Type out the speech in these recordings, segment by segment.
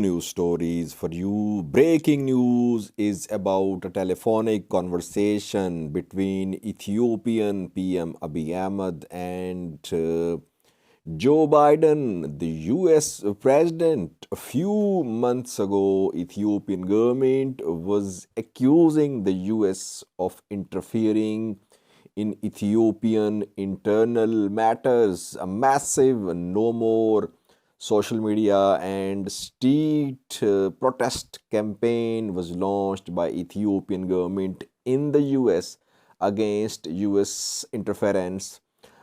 news stories for you. Breaking news is about a telephonic conversation between Ethiopian PM Abiy Ahmed and Joe Biden, the US president. A few months ago, Ethiopian government was accusing the US of interfering in Ethiopian internal matters. A massive no more social media and street protest campaign was launched by Ethiopian government in the US against US interference,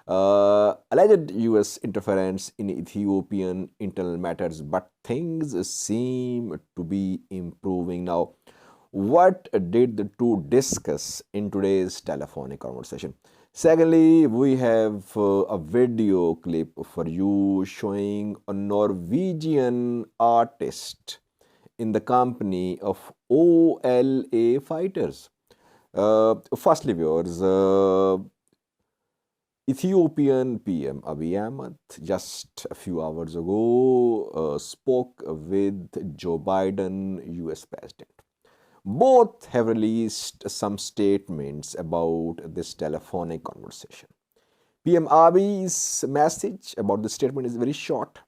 alleged US interference in Ethiopian internal matters, but things seem to be improving now. What did the two discuss in today's telephonic conversation? Secondly, we have a video clip for you showing a Norwegian artist in the company of OLA fighters. Firstly, viewers, Ethiopian PM Abiy Ahmed just a few hours ago spoke with Joe Biden, US President. Both have released some statements about this telephonic conversation. PM Abiy's message about the statement is very short,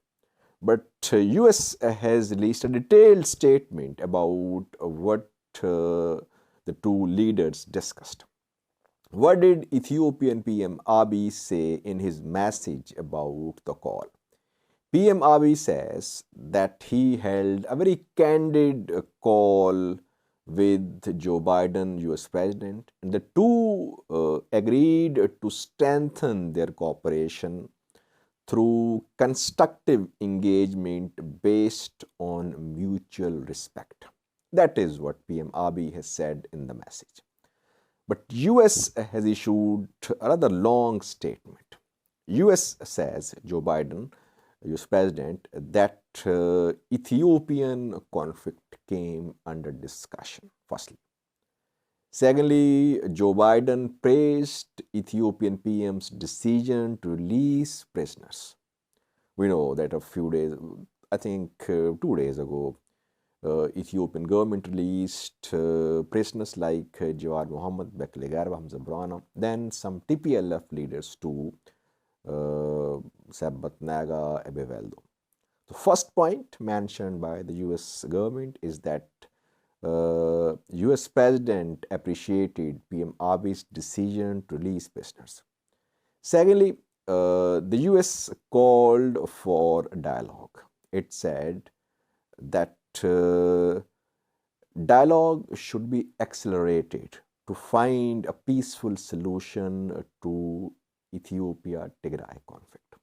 but US has released a detailed statement about what the two leaders discussed. What did Ethiopian PM Abiy say in his message about the call? PM Abiy says that he held a very candid call with Joe Biden, US President, and the two agreed to strengthen their cooperation through constructive engagement based on mutual respect. That is what PM Abiy has said in the message. But US has issued a rather long statement. US says, Joe Biden, US President, that Ethiopian conflict came under discussion, firstly. Secondly, Joe Biden praised Ethiopian PM's decision to release prisoners. We know that a few days, I think 2 days ago, Ethiopian government released prisoners like Jawad Mohammed, Bekele Garba, Hamza Brana, then some TPLF leaders too, Sabbat Naga, Ebeveldo. The first point mentioned by the US government is that US President appreciated PM Abiy's decision to release prisoners. Secondly, the US called for dialogue. It said that dialogue should be accelerated to find a peaceful solution to Ethiopia-Tigray conflict.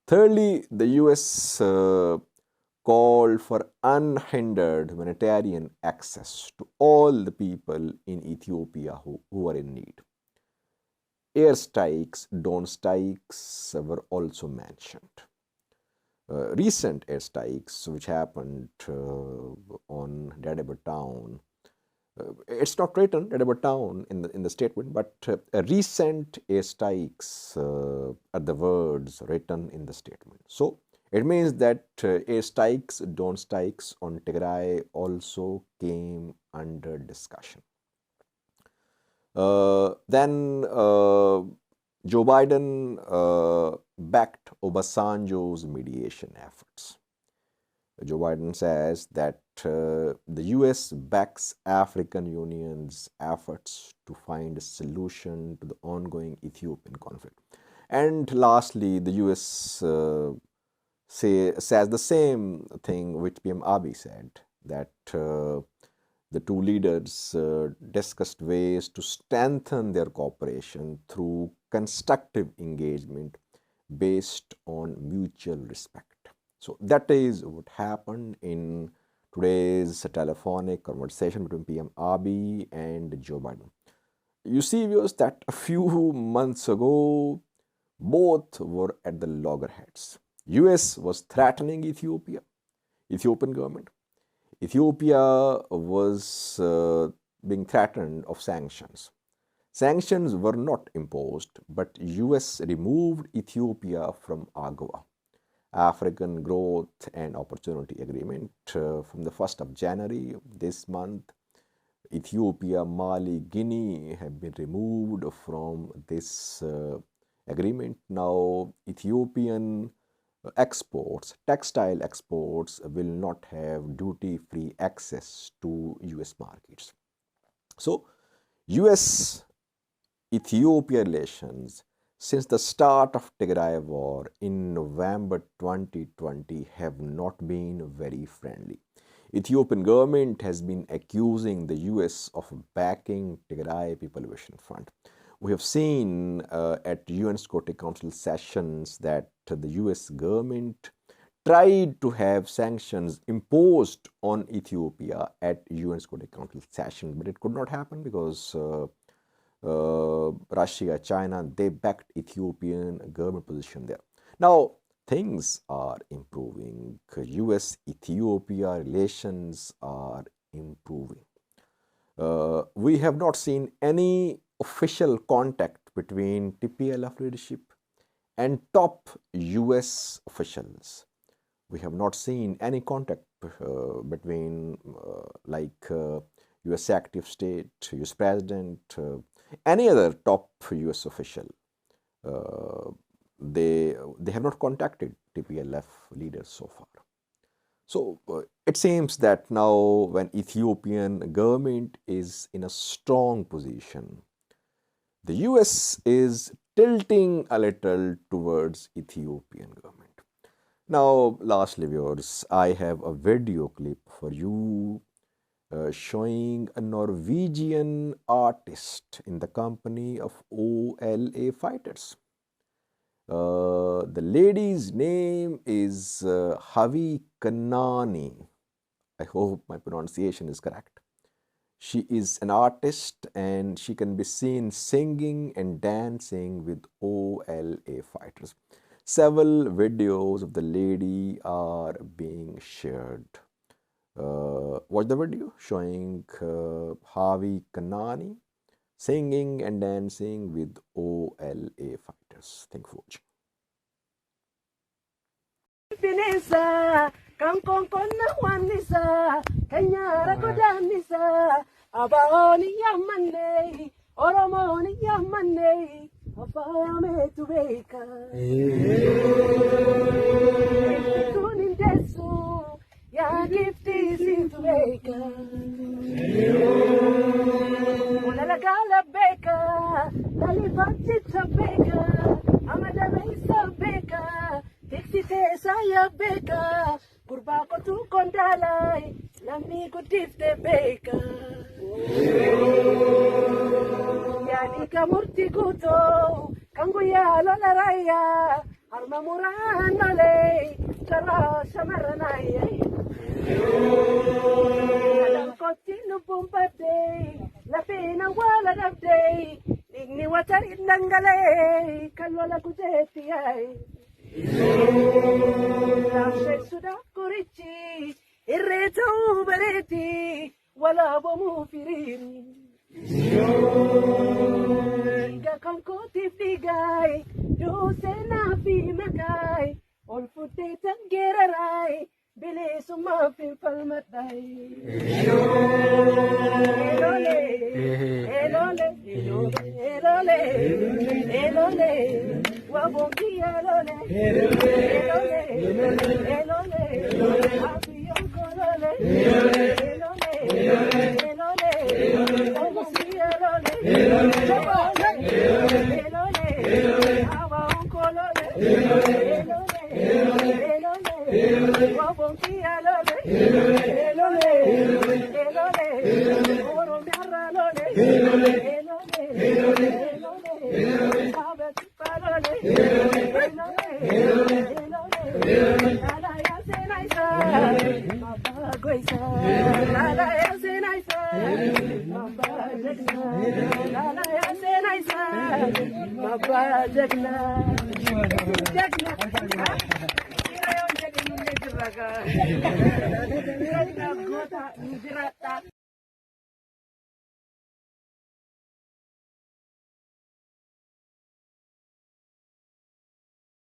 Thirdly, the US called for unhindered humanitarian access to all the people in Ethiopia who are in need. Airstrikes, drone strikes were also mentioned. Recent airstrikes which happened on Dadaba town, it's not written Dadaba town in the statement, but recent airstrikes are the words written in the statement. So it means that airstrikes, drone strikes on Tigray also came under discussion. Then Joe Biden backed Obasanjo's mediation efforts. Joe Biden says that the US backs African Union's efforts to find a solution to the ongoing Ethiopian conflict. And lastly, the US says the same thing which PM Abiy said, that the two leaders discussed ways to strengthen their cooperation through constructive engagement based on mutual respect. So that is what happened in today's telephonic conversation between PM Abiy and Joe Biden. You see, viewers, that a few months ago, both were at the loggerheads. US was threatening Ethiopian government. Ethiopia was being threatened of sanctions. Sanctions were not imposed, but US removed Ethiopia from AGOA. African Growth and Opportunity Agreement. From the 1st of January this month, Ethiopia, Mali, Guinea have been removed from this agreement. Now, Ethiopian exports, textile exports, will not have duty-free access to US markets. So, US-Ethiopia relations since the start of Tigray war in November 2020 have not been very friendly. Ethiopian government has been accusing the US of backing Tigray People Liberation Front. We have seen at UN Security Council sessions that the US government tried to have sanctions imposed on Ethiopia at UN Security Council session, but it could not happen because Russia, China, they backed Ethiopian government position there. Now, things are improving. US-Ethiopia relations are improving. We have not seen any official contact between TPLF leadership and top US officials. We have not seen any contact between US active state, US president, any other top US official. They have not contacted TPLF leaders so far. So it seems that now when Ethiopian government is in a strong position, the US is tilting a little towards Ethiopian government. Now, lastly, viewers, I have a video clip for you showing a Norwegian artist in the company of OLA fighters. The lady's name is Hawwii Qananii. I hope my pronunciation is correct. She is an artist and she can be seen singing and dancing with OLA fighters. Several videos of the lady are being shared. Watch the video showing Hawwii Qananii singing and dancing with OLA fighters. Thank you for watching. Pinesa, kangkong kona wanisa, kanyara kodanisa, abaoni yamane, oromoni yamane, abame tubeka. Tunin desu, ya gifti si tubeka. Ulalagala beka, lalibati tabeka, amada meisa beka. Dixite saya beka, kurba ko tu kondalay, lami ko tifte beka. Yani ka murti kuto, kanguya lolaraya, arma murandale, kala samaranaya. Alam ko tinupumpate, lapina wala dabday, igni watarit nangalay, kalwala kutetiay. Lashe sudah kurici, irreto bereti, wala bomu firin. Tiga kangko tifigay, dose na pimakai, all fute tanggeraray, bili sumapil palmatay. Elole, elole, elole, elole, wabongi elole, elole, elole, abiyon kolole, elole, elole, wabongi elole, elole, abawon kolole, elole, wabongi elole, elole, oromiara lole, elole, abet palole, elole, ala ya senaisa, mama goisa, ala ya senaisa, mama jagna, ala ya senaisa, mama jagna, jagna. Jagna,